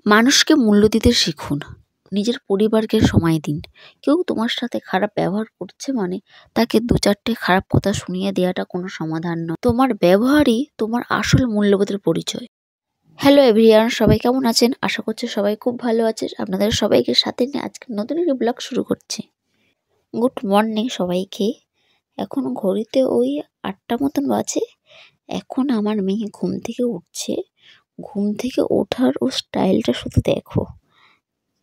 মানুষকে মূল্য দিতে শিখুন। নিজের পরিবারকে সময় দিন। কেউ তোমার সাথে খারাপ ব্যবহার করছে মানে তাকে ২-৪টে খারাপ কথা শুনিয়ে দেওয়াটা কোনো সমাধান নয়। তোমার ব্যবহারই তোমার আসল মূল্যবোধের পরিচয়। হ্যালো এভরিওয়ান, সবাই কেমন আছেন? আশা করছি সবাই খুব ভালো আছে। আপনাদের সবাইকে সাথে নিয়ে আজকে নতুন একটি ব্লগ শুরু করছি। গুড মর্নিং সবাইকে। এখন ঘড়িতে ওই ৮টা মতন বাজে। এখন আমার মেয়ে ঘুম থেকে উঠছে। ঘুম থেকে ওঠার ও স্টাইলটা শুধু দেখো।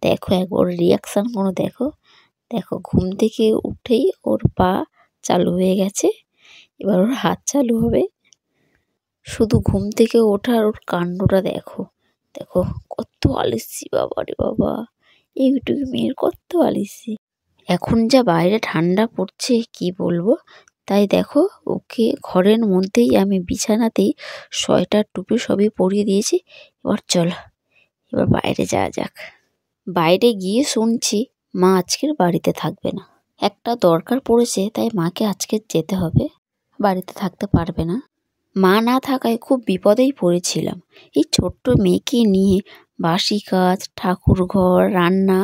দেখো একবার রিয়াকশান কোনো দেখো। দেখো ঘুম থেকে উঠেই ওর পা চালু হয়ে গেছে, এবার ওর হাত চালু হবে। শুধু ঘুম থেকে ওঠার ওর কাণ্ডটা দেখো। দেখো কত আলসি, বাবা রে বাবা, এইটুকু মেয়ের কত আলসি। এখন যা বাইরে ঠান্ডা পড়ছে কি বলবো। তাই দেখো ওকে ঘরের মধ্যেই আমি বিছানাতেই সোয়েটার টুপি সবই পরিয়ে দিয়েছি। এবার চলো, এবার বাইরে যাওয়া যাক। বাইরে গিয়ে শুনছি মা আজকের বাড়িতে থাকবে না। একটা দরকার পড়েছে, তাই মাকে আজকে যেতে হবে, বাড়িতে থাকতে পারবে না। মা না থাকায় খুব বিপদেই পড়েছিলাম। এই ছোট্ট মেয়েকে নিয়ে বাসি কাজ, ঠাকুর ঘর, রান্না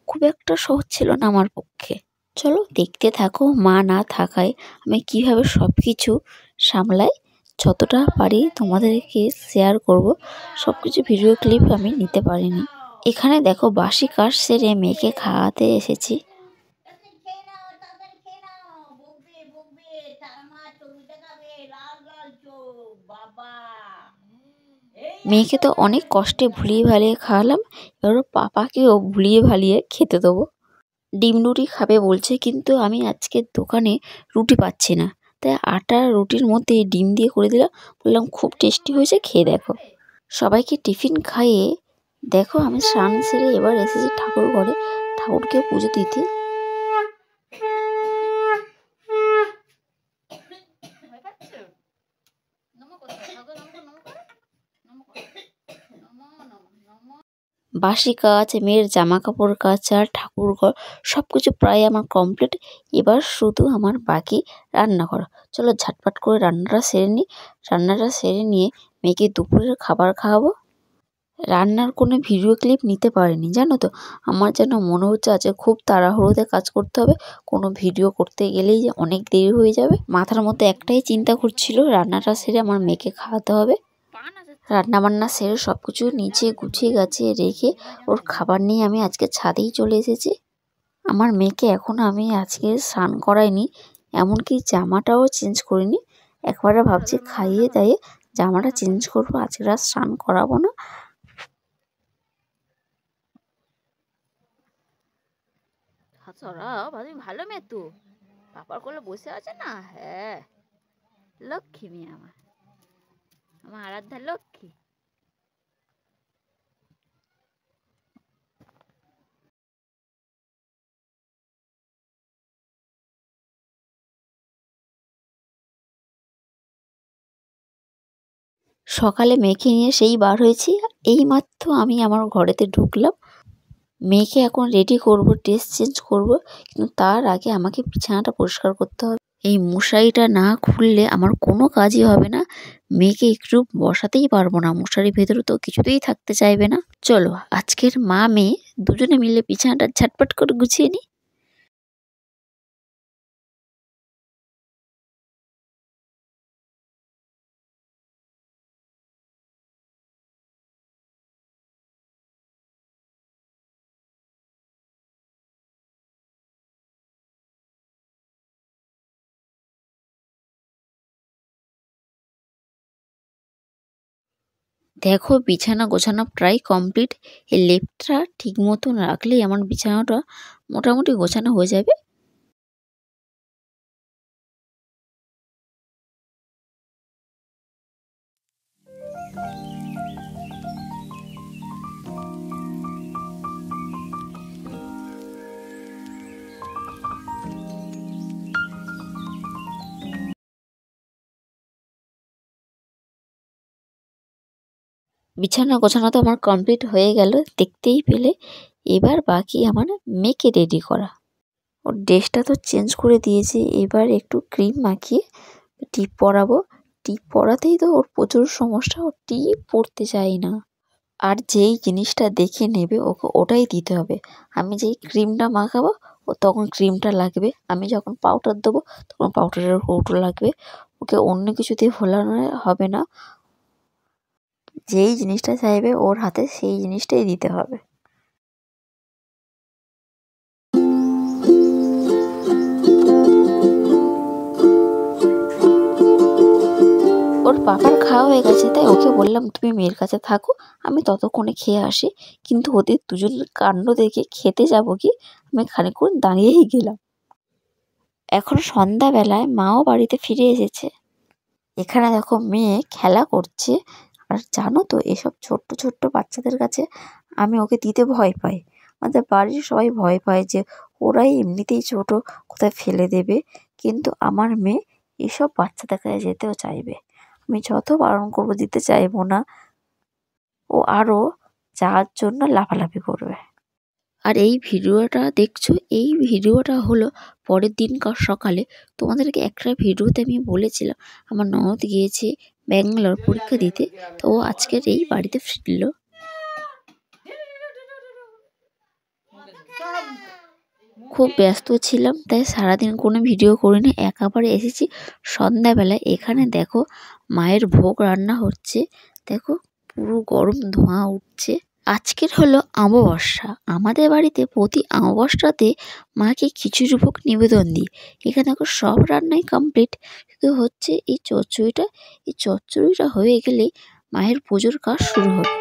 খুব একটা সহজ ছিল না আমার পক্ষে। চলো দেখতে থাকো মা না থাকায় আমি কিভাবে সব কিছু সামলাই। যতটা পারি তোমাদেরকে শেয়ার করব। সব কিছু ভিডিও ক্লিপ আমি নিতে পারিনি। এখানে দেখো বাসি কাজ সেরে মেয়েকে খাওয়াতে এসেছি। মেয়েকে তো অনেক কষ্টে ভুলিয়ে ভালিয়ে খাওয়ালাম, এবার পাপাকেও ভুলিয়ে ভালিয়ে খেতে দেবো। ডিম রুটি খাবে বলছে, কিন্তু আমি আজকের দোকানে রুটি পাচ্ছি না, তাই আটার রুটির মধ্যে ডিম দিয়ে করে দিলাম। বললাম খুব টেস্টি হয়েছে, খেয়ে দেখো। সবাইকে টিফিন খাইয়ে দেখো আমি স্নান সেরে এবার এসেছি ঠাকুর ঘরে, ঠাকুরকে পুজো দিতে। বাসি কাজ, মেয়ের জামা কাপড় কাচা, ঠাকুর ঘর সব কিছু প্রায় আমার কমপ্লিট। এবার শুধু আমার বাকি রান্না করা। চলো ঝটপট করে রান্নাটা সেরে নিই। রান্নাটা সেরে নিয়ে মেয়েকে দুপুরের খাবার খাওয়াবো। রান্নার কোনো ভিডিও ক্লিপ নিতে পারিনি, জানো তো। আমার যেন মনে হচ্ছে আজকে খুব তাড়াহুড়োতে কাজ করতে হবে। কোনো ভিডিও করতে গেলেই যে অনেক দেরি হয়ে যাবে। মাথার মধ্যে একটাই চিন্তা করছিল, রান্নাটা সেরে আমার মেয়েকে খাওয়াতে হবে। রান্না বান্না সেরে সব কিছু নিচে গুছিয়ে গাছিয়ে রেখে ওর খাবার নিয়ে আমি আজকে ছাদেই চলে এসেছি। আমার মেয়েকে এখনও আমি আজকে স্নান করাইনি, এমনকি জামাটাও চেঞ্জ করিনি। একবারে ভাবছি খাইয়ে দাইয়ে জামাটা চেঞ্জ করবো, আজকে আর স্নান করাবো না। ভালো মেয়ে তো পাপার কোলে বসে আছে না। হ্যাঁ, লক্ষ্মী মেয়ে আমার, আমার আরাধ্যা লক্ষ্মী। সকালে মেয়েকে নিয়ে সেই বার হয়েছি। এইমাত্র আমি আমার ঘরেতে ঢুকলাম। মেয়েকে এখন রেডি করব, ড্রেস চেঞ্জ করব, কিন্তু তার আগে আমাকে বিছানাটা পরিষ্কার করতে হবে। এই মশারিটা না খুললে আমার কোনো কাজই হবে না। মেয়েকে একটু বসাতেই পারবো না, মশারির ভেতরে তো কিছুতেই থাকতে চাইবে না। চলো আজকের মা মেয়ে দুজনে মিলে বিছানাটা ঝটপট করে গুছিয়ে নিই। দেখো বিছানা গোছানো প্রায় কমপ্লিট। এই লেপটা ঠিক মতন রাখলেই আমার বিছানাটা মোটামুটি গোছানো হয়ে যাবে। বিছানা গোছানো তো আমার কমপ্লিট হয়ে গেল, দেখতেই পেলে। এবার বাকি আমার মেয়েকে রেডি করা। ওর ড্রেসটা তো চেঞ্জ করে দিয়েছি, এবার একটু ক্রিম মাখিয়ে টিপ পরাবো। টিপ পরাতেই তো ওর প্রচুর সমস্যা, ও টিপ পরতে চায় না। আর যেই জিনিসটা দেখে নেবে ওকে ওটাই দিতে হবে। আমি যেই ক্রিমটা মাখাবো ও তখন ক্রিমটা লাগবে, আমি যখন পাউডার দেবো তখন পাউডারের কৌটো লাগবে। ওকে অন্য কিছু দিয়ে ভোলানো হবে না, যেই জিনিসটা চাইবে ওর হাতে সেই জিনিসটাই দিতে হবে। ওর পাপার খাওয়া হয়ে গেছে, তাই ওকে বললাম তুমি মেয়ের কাছে থাকো, আমি ততক্ষণে খেয়ে আসি। কিন্তু ওদের দুজনের কাণ্ড দেখে খেতে যাব কি আমি খানিকক্ষণ দাঁড়িয়েই গেলাম। এখন সন্ধ্যাবেলায় মাও বাড়িতে ফিরে এসেছে। এখানে দেখো মেয়ে খেলা করছে। আর জানো তো এসব ছোট্ট ছোট্ট বাচ্চাদের কাছে আমি ওকে দিতে ভয় পাই। আমাদের বাড়ির সবাই ভয় পায় যে ওরাই এমনিতেই ছোট, কোথায় ফেলে দেবে। কিন্তু আমার মেয়ে এসব বাচ্চাদের কাছে যেতেও চাইবে। আমি যত বারণ করবো দিতে চাইবো না, ও আরও যাওয়ার জন্য লাফালাফি করবে। আর এই ভিডিওটা দেখছো, এই ভিডিওটা হলো পরের দিনকার সকালে। তোমাদেরকে একটা ভিডিওতে আমি বলেছিলাম আমার ননদ গিয়েছে ব্যাঙ্গালোর পরীক্ষা দিতে, তো ও আজকের এই বাড়িতে ফিরল। খুব ব্যস্ত ছিলাম তাই সারাদিন কোনো ভিডিও করিনি, একেবারে এসেছি সন্ধ্যাবেলায়। এখানে দেখো মায়ের ভোগ রান্না হচ্ছে, দেখো পুরো গরম ধোঁয়া উঠছে। আজকের হলো অমাবস্যা। আমাদের বাড়িতে প্রতি অমাবস্যাতে মাকে খিচুড়ি ভোগ নিবেদন দিই। এখানে দেখো সব রান্নাই কমপ্লিট, শুধু হচ্ছে এই চচ্চড়িটা। এই চচ্চড়িটা হয়ে গেলে মায়ের পুজোর কাজ শুরু হবে।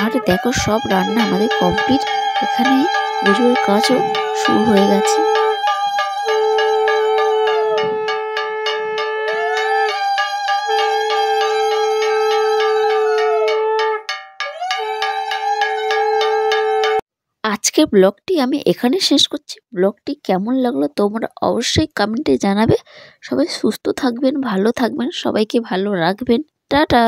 আর দেখো সব রান্না আমাদের কমপ্লিট, এখানে পুজোর কাজও শুরু হয়ে গেছে। আজকের ব্লগটি আমি এখানে শেষ করছি। ব্লগটি কেমন লাগলো তোমরা অবশ্যই কমেন্টে জানাবে। সবাই সুস্থ থাকবেন, ভালো থাকবেন, সবাইকে ভালো রাখবেন। টাটা।